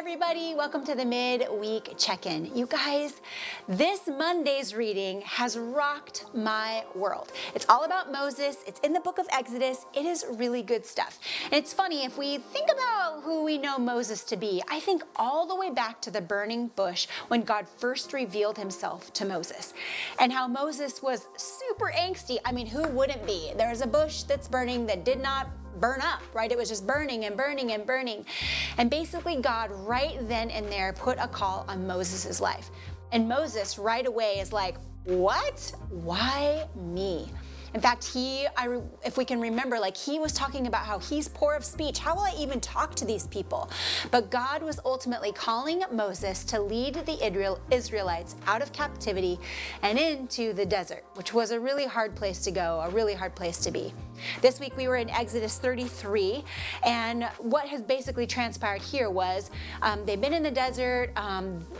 everybody. Welcome to the Midweek Check-in. You guys, this Monday's reading has rocked my world. It's all about Moses. It's in the book of Exodus. It is really good stuff. And it's funny, if we think about who we know Moses to be, I think all the way back to the burning bush when God first revealed himself to Moses, and how Moses was super angsty. I mean, who wouldn't be? There's a bush that's burning that did not burn up, right? It was just burning and burning and burning. And basically God right then and there put a call on Moses' life. And Moses right away is like, what? Why me? In fact, if we can remember, he was talking about how he's poor of speech. How will I even talk to these people? But God was ultimately calling Moses to lead the Israelites out of captivity and into the desert, which was a really hard place to go, a really hard place to be. This week we were in Exodus 33, and what has basically transpired here was they've been in the desert,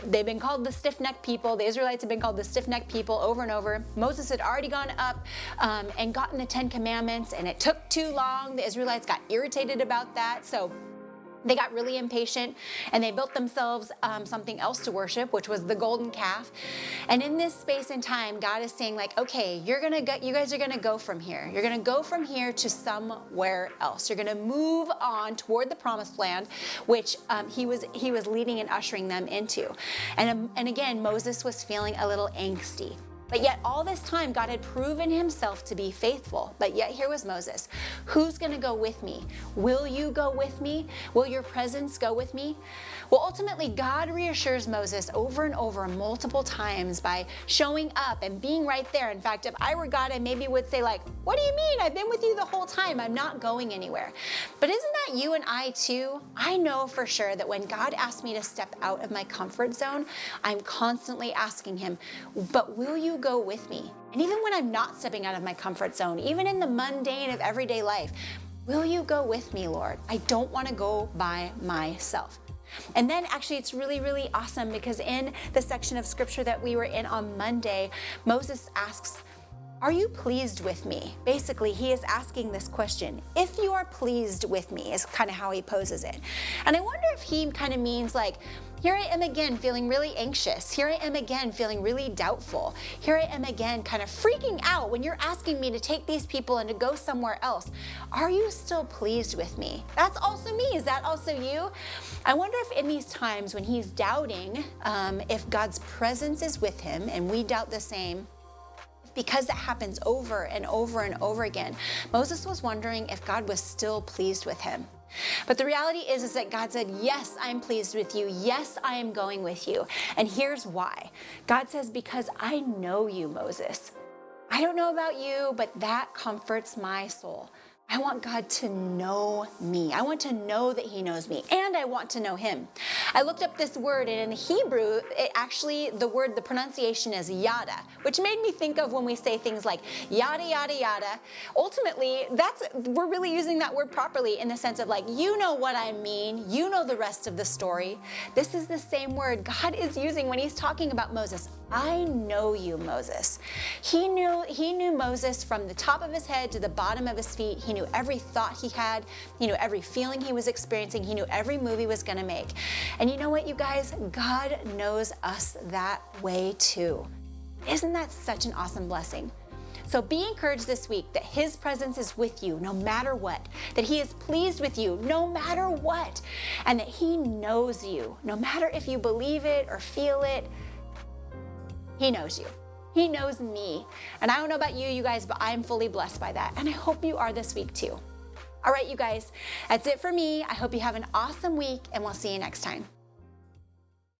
they've been called the stiff-necked people, the Israelites have been called the stiff-necked people over and over. Moses had already gone up and gotten the 10 Commandments, and it took too long. The Israelites got irritated about that, so they got really impatient, and they built themselves something else to worship, which was the golden calf. And in this space and time, God is saying, okay, you guys are gonna go from here. You're gonna go from here to somewhere else. You're gonna move on toward the promised land, which he was leading and ushering them into. And again, Moses was feeling a little angsty. But yet all this time, God had proven himself to be faithful. But yet here was Moses. Who's going to go with me? Will you go with me? Will your presence go with me? Well, ultimately, God reassures Moses over and over multiple times by showing up and being right there. In fact, if I were God, I maybe would say what do you mean? I've been with you the whole time. I'm not going anywhere. But isn't that you and I too? I know for sure that when God asks me to step out of my comfort zone, I'm constantly asking him, but will you go with me? And even when I'm not stepping out of my comfort zone, even in the mundane of everyday life, will you go with me, Lord? I don't want to go by myself. And then actually it's really, really awesome because in the section of scripture that we were in on Monday, Moses asks, are you pleased with me? Basically, he is asking this question. If you are pleased with me is kind of how he poses it. And I wonder if he kind of means here I am again feeling really anxious. Here I am again feeling really doubtful. Here I am again kind of freaking out when you're asking me to take these people and to go somewhere else. Are you still pleased with me? That's also me. Is that also you? I wonder if in these times when he's doubting if God's presence is with him, and we doubt the same, because it happens over and over and over again, Moses was wondering if God was still pleased with him. But the reality is that God said, yes, I'm pleased with you. Yes, I am going with you. And here's why. God says, because I know you, Moses. I don't know about you, but that comforts my soul. I want God to know me. I want to know that he knows me, and I want to know him. I looked up this word, and in Hebrew, the pronunciation is yada, which made me think of when we say things like yada, yada, yada. Ultimately, we're really using that word properly in the sense of you know what I mean. You know the rest of the story. This is the same word God is using when he's talking about Moses. I know you, Moses. He knew Moses from the top of his head to the bottom of his feet. He knew every thought he had. He knew every feeling he was experiencing. He knew every move he was going to make. And you know what, you guys? God knows us that way too. Isn't that such an awesome blessing? So be encouraged this week that his presence is with you no matter what, that he is pleased with you no matter what, and that he knows you no matter if you believe it or feel it. He knows you. He knows me. And I don't know about you guys, but I'm fully blessed by that. And I hope you are this week too. All right, you guys, that's it for me. I hope you have an awesome week, and we'll see you next time.